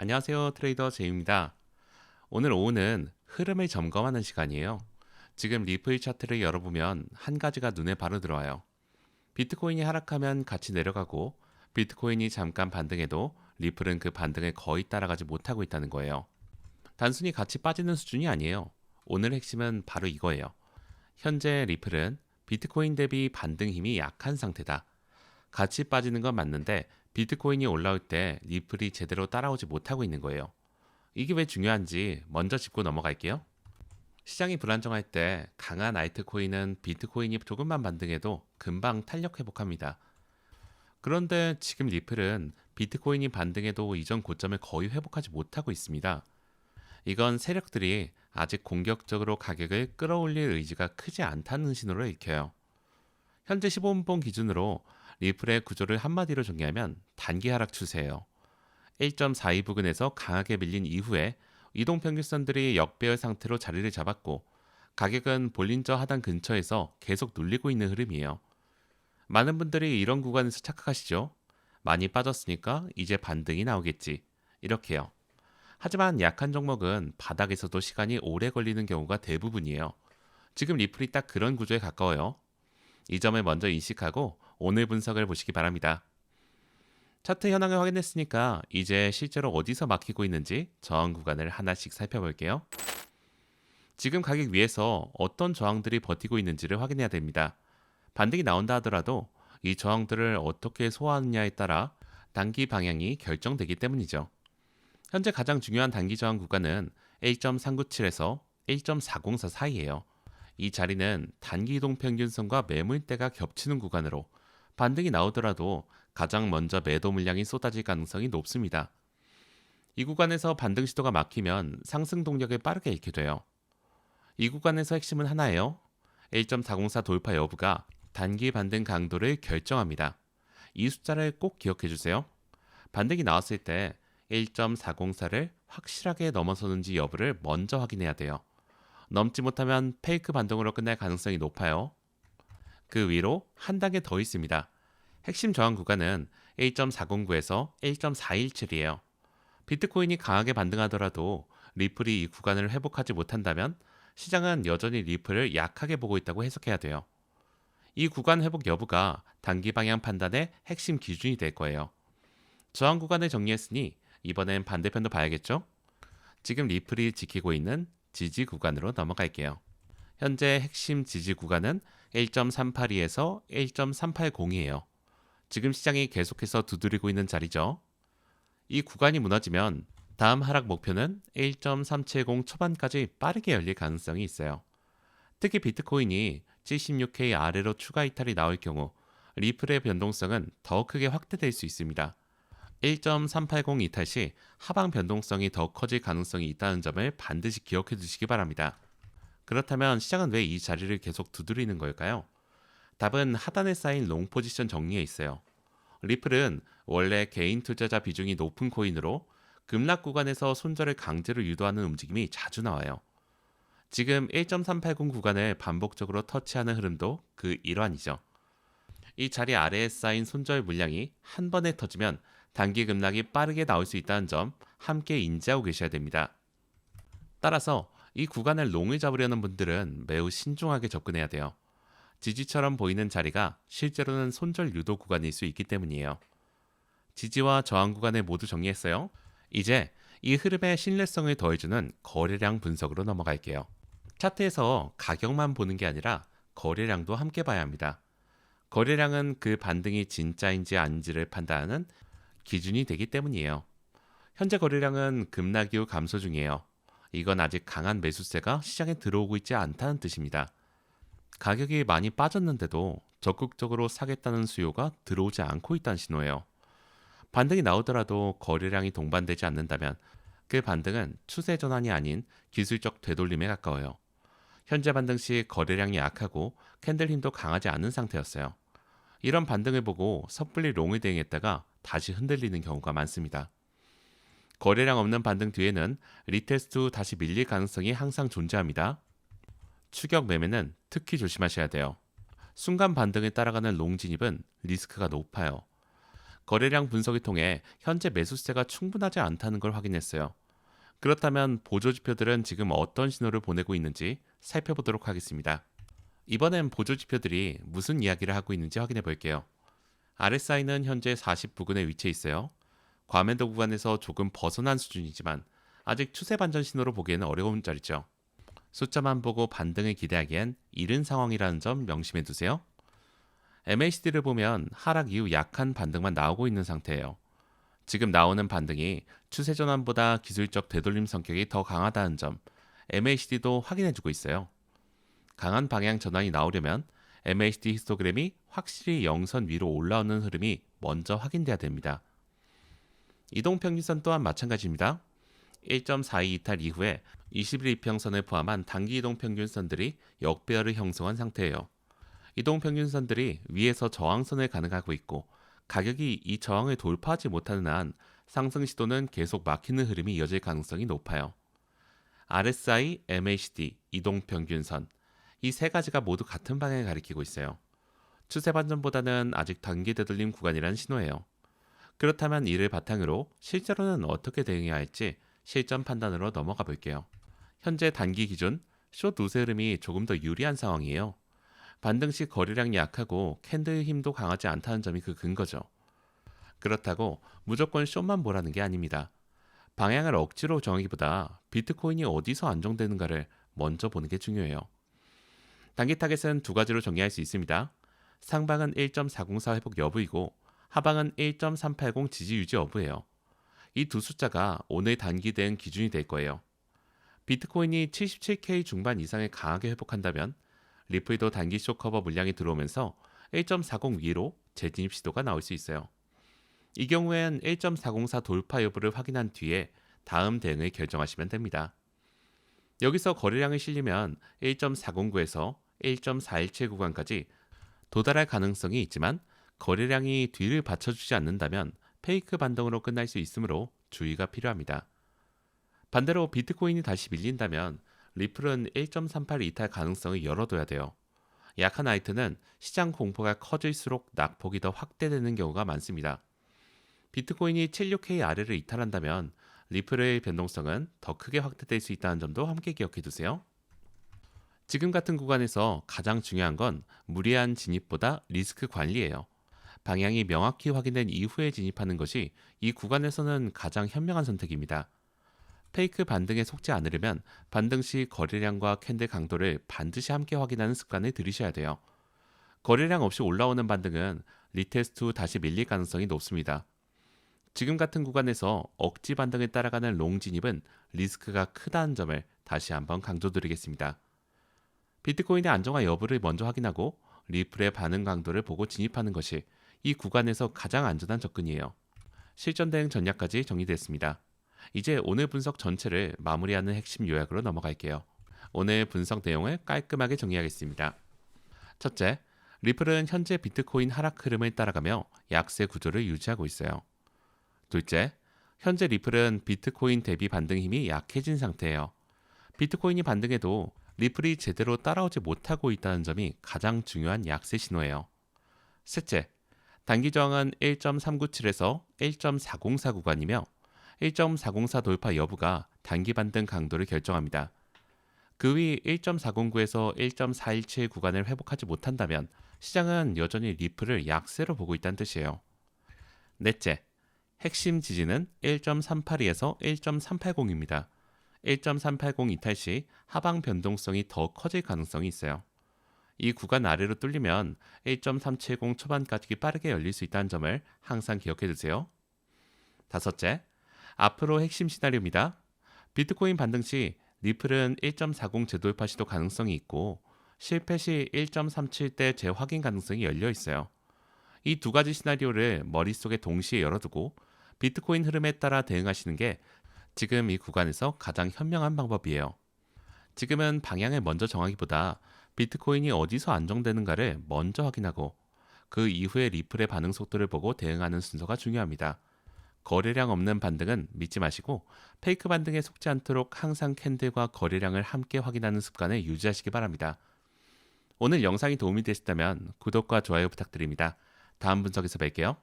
안녕하세요. 트레이더 제이입니다. 오늘 오후는 흐름을 점검하는 시간이에요. 지금 리플 차트를 열어보면 한 가지가 눈에 바로 들어와요. 비트코인이 하락하면 같이 내려가고 비트코인이 잠깐 반등해도 리플은 그 반등을 거의 따라가지 못하고 있다는 거예요. 단순히 같이 빠지는 수준이 아니에요. 오늘 핵심은 바로 이거예요. 현재 리플은 비트코인 대비 반등 힘이 약한 상태다. 같이 빠지는 건 맞는데 비트코인이 올라올 때 리플이 제대로 따라오지 못하고 있는 거예요. 이게 왜 중요한지 먼저 짚고 넘어갈게요. 시장이 불안정할 때 강한 알트코인은 비트코인이 조금만 반등해도 금방 탄력 회복합니다. 그런데 지금 리플은 비트코인이 반등해도 이전 고점을 거의 회복하지 못하고 있습니다. 이건 세력들이 아직 공격적으로 가격을 끌어올릴 의지가 크지 않다는 신호를 읽혀요. 현재 15분봉 기준으로 리플의 구조를 한마디로 정리하면 단기 하락 추세예요. 1.42 부근에서 강하게 밀린 이후에 이동평균선들이 역배열 상태로 자리를 잡았고 가격은 볼린저 하단 근처에서 계속 눌리고 있는 흐름이에요. 많은 분들이 이런 구간에서 착각하시죠. 많이 빠졌으니까 이제 반등이 나오겠지. 이렇게요. 하지만 약한 종목은 바닥에서도 시간이 오래 걸리는 경우가 대부분이에요. 지금 리플이 딱 그런 구조에 가까워요. 이 점을 먼저 인식하고 오늘 분석을 보시기 바랍니다. 차트 현황을 확인했으니까 이제 실제로 어디서 막히고 있는지 저항 구간을 하나씩 살펴볼게요. 지금 가격 위에서 어떤 저항들이 버티고 있는지를 확인해야 됩니다. 반등이 나온다 하더라도 이 저항들을 어떻게 소화하느냐에 따라 단기 방향이 결정되기 때문이죠. 현재 가장 중요한 단기 저항 구간은 1.397에서 1.404 사이예요. 이 자리는 단기 이동 평균선과 매물대가 겹치는 구간으로 반등이 나오더라도 가장 먼저 매도 물량이 쏟아질 가능성이 높습니다. 이 구간에서 반등 시도가 막히면 상승 동력을 빠르게 잃게 돼요. 이 구간에서 핵심은 하나예요. 1.404 돌파 여부가 단기 반등 강도를 결정합니다. 이 숫자를 꼭 기억해 주세요. 반등이 나왔을 때 1.404를 확실하게 넘어서는지 여부를 먼저 확인해야 돼요. 넘지 못하면 페이크 반등으로 끝날 가능성이 높아요. 그 위로 한 단계 더 있습니다. 핵심 저항 구간은 1.409에서 1.417이에요. 비트코인이 강하게 반등하더라도 리플이 이 구간을 회복하지 못한다면 시장은 여전히 리플을 약하게 보고 있다고 해석해야 돼요. 이 구간 회복 여부가 단기 방향 판단의 핵심 기준이 될 거예요. 저항 구간을 정리했으니 이번엔 반대편도 봐야겠죠? 지금 리플이 지키고 있는 지지 구간으로 넘어갈게요. 현재 핵심 지지 구간은 1.382에서 1.380이에요. 지금 시장이 계속해서 두드리고 있는 자리죠. 이 구간이 무너지면 다음 하락 목표는 1.370 초반까지 빠르게 열릴 가능성이 있어요. 특히 비트코인이 76K 아래로 추가 이탈이 나올 경우 리플의 변동성은 더 크게 확대될 수 있습니다. 1.380 이탈 시 하방 변동성이 더 커질 가능성이 있다는 점을 반드시 기억해 두시기 바랍니다. 그렇다면 시장은 왜 이 자리를 계속 두드리는 걸까요? 답은 하단에 쌓인 롱 포지션 정리에 있어요. 리플은 원래 개인 투자자 비중이 높은 코인으로 급락 구간에서 손절을 강제로 유도하는 움직임이 자주 나와요. 지금 1.380 구간을 반복적으로 터치하는 흐름도 그 일환이죠. 이 자리 아래에 쌓인 손절 물량이 한 번에 터지면 단기 급락이 빠르게 나올 수 있다는 점 함께 인지하고 계셔야 됩니다. 따라서 이 구간을 롱을 잡으려는 분들은 매우 신중하게 접근해야 돼요. 지지처럼 보이는 자리가 실제로는 손절 유도 구간일 수 있기 때문이에요. 지지와 저항 구간을 모두 정리했어요. 이제 이 흐름의 신뢰성을 더해주는 거래량 분석으로 넘어갈게요. 차트에서 가격만 보는 게 아니라 거래량도 함께 봐야 합니다. 거래량은 그 반등이 진짜인지 아닌지를 판단하는 기준이 되기 때문이에요. 현재 거래량은 급락 이후 감소 중이에요. 이건 아직 강한 매수세가 시장에 들어오고 있지 않다는 뜻입니다. 가격이 많이 빠졌는데도 적극적으로 사겠다는 수요가 들어오지 않고 있다는 신호예요. 반등이 나오더라도 거래량이 동반되지 않는다면 그 반등은 추세 전환이 아닌 기술적 되돌림에 가까워요. 현재 반등 시 거래량이 약하고 캔들 힘도 강하지 않은 상태였어요. 이런 반등을 보고 섣불리 롱을 대응했다가 다시 흔들리는 경우가 많습니다. 거래량 없는 반등 뒤에는 리테스트 후 다시 밀릴 가능성이 항상 존재합니다. 추격 매매는 특히 조심하셔야 돼요. 순간 반등을 따라가는 롱 진입은 리스크가 높아요. 거래량 분석을 통해 현재 매수세가 충분하지 않다는 걸 확인했어요. 그렇다면 보조 지표들은 지금 어떤 신호를 보내고 있는지 살펴보도록 하겠습니다. 이번엔 보조 지표들이 무슨 이야기를 하고 있는지 확인해 볼게요. RSI는 현재 40 부근에 위치해 있어요. 과매도 구간에서 조금 벗어난 수준이지만 아직 추세 반전 신호로 보기에는 어려운 자리죠. 숫자만 보고 반등을 기대하기엔 이른 상황이라는 점 명심해 두세요. MACD를 보면 하락 이후 약한 반등만 나오고 있는 상태예요. 지금 나오는 반등이 추세 전환보다 기술적 되돌림 성격이 더 강하다는 점 MACD도 확인해주고 있어요. 강한 방향 전환이 나오려면 MACD 히스토그램이 확실히 영선 위로 올라오는 흐름이 먼저 확인돼야 됩니다. 이동평균선 또한 마찬가지입니다. 1.42 이탈 이후에 20일 이평선을 포함한 단기 이동평균선들이 역배열을 형성한 상태예요. 이동평균선들이 위에서 저항선을 가능하고 있고 가격이 이 저항을 돌파하지 못하는 한 상승 시도는 계속 막히는 흐름이 이어질 가능성이 높아요. RSI, MACD, 이동평균선 이 세 가지가 모두 같은 방향을 가리키고 있어요. 추세 반전보다는 아직 단기 되돌림 구간이라는 신호예요. 그렇다면 이를 바탕으로 실제로는 어떻게 대응해야 할지 실전 판단으로 넘어가 볼게요. 현재 단기 기준 숏 우세 흐름이 조금 더 유리한 상황이에요. 반등 시 거래량이 약하고 캔들 힘도 강하지 않다는 점이 그 근거죠. 그렇다고 무조건 숏만 보라는 게 아닙니다. 방향을 억지로 정하기보다 비트코인이 어디서 안정되는가를 먼저 보는 게 중요해요. 단기 타겟은 두 가지로 정리할 수 있습니다. 상방은 1.404 회복 여부이고 하방은 1.380 지지 유지 여부예요. 이 두 숫자가 오늘 단기 대응 기준이 될 거예요. 비트코인이 77K 중반 이상을 강하게 회복한다면 리플도 단기 숏커버 물량이 들어오면서 1.40 위로 재진입 시도가 나올 수 있어요. 이 경우엔 1.404 돌파 여부를 확인한 뒤에 다음 대응을 결정하시면 됩니다. 여기서 거래량이 실리면 1.409에서 1.417 구간까지 도달할 가능성이 있지만 거래량이 뒤를 받쳐주지 않는다면 페이크 반등으로 끝날 수 있으므로 주의가 필요합니다. 반대로 비트코인이 다시 밀린다면 리플은 1.38 이탈 가능성을 열어둬야 돼요. 약한 화이트는 시장 공포가 커질수록 낙폭이 더 확대되는 경우가 많습니다. 비트코인이 76K 아래를 이탈한다면 리플의 변동성은 더 크게 확대될 수 있다는 점도 함께 기억해 두세요. 지금 같은 구간에서 가장 중요한 건 무리한 진입보다 리스크 관리예요. 방향이 명확히 확인된 이후에 진입하는 것이 이 구간에서는 가장 현명한 선택입니다. 페이크 반등에 속지 않으려면 반등 시 거래량과 캔들 강도를 반드시 함께 확인하는 습관을 들이셔야 돼요. 거래량 없이 올라오는 반등은 리테스트 후 다시 밀릴 가능성이 높습니다. 지금 같은 구간에서 억지 반등을 따라가는 롱 진입은 리스크가 크다는 점을 다시 한번 강조드리겠습니다. 비트코인의 안정화 여부를 먼저 확인하고 리플의 반응 강도를 보고 진입하는 것이 이 구간에서 가장 안전한 접근이에요. 실전 대응 전략까지 정리됐습니다. 이제 오늘 분석 전체를 마무리하는 핵심 요약으로 넘어갈게요. 오늘 분석 내용을 깔끔하게 정리하겠습니다. 첫째, 리플은 현재 비트코인 하락 흐름을 따라가며 약세 구조를 유지하고 있어요. 둘째, 현재 리플은 비트코인 대비 반등 힘이 약해진 상태예요. 비트코인이 반등해도 리플이 제대로 따라오지 못하고 있다는 점이 가장 중요한 약세 신호예요. 셋째, 단기 저항은 1.397에서 1.404 구간이며 1.404 돌파 여부가 단기 반등 강도를 결정합니다. 그 위 1.409에서 1.417 구간을 회복하지 못한다면 시장은 여전히 리플을 약세로 보고 있다는 뜻이에요. 넷째, 핵심 지지는 1.382에서 1.380입니다. 1.380 이탈 시 하방 변동성이 더 커질 가능성이 있어요. 이 구간 아래로 뚫리면 1.370 초반까지 빠르게 열릴 수 있다는 점을 항상 기억해 두세요. 다섯째, 앞으로 핵심 시나리오입니다. 비트코인 반등 시 리플은 1.40 재돌파 시도 가능성이 있고 실패 시 1.37대 재확인 가능성이 열려 있어요. 이 두 가지 시나리오를 머릿속에 동시에 열어두고 비트코인 흐름에 따라 대응하시는 게 지금 이 구간에서 가장 현명한 방법이에요. 지금은 방향을 먼저 정하기보다 비트코인이 어디서 안정되는가를 먼저 확인하고 그 이후에 리플의 반응 속도를 보고 대응하는 순서가 중요합니다. 거래량 없는 반등은 믿지 마시고 페이크 반등에 속지 않도록 항상 캔들과 거래량을 함께 확인하는 습관을 유지하시기 바랍니다. 오늘 영상이 도움이 되셨다면 구독과 좋아요 부탁드립니다. 다음 분석에서 뵐게요.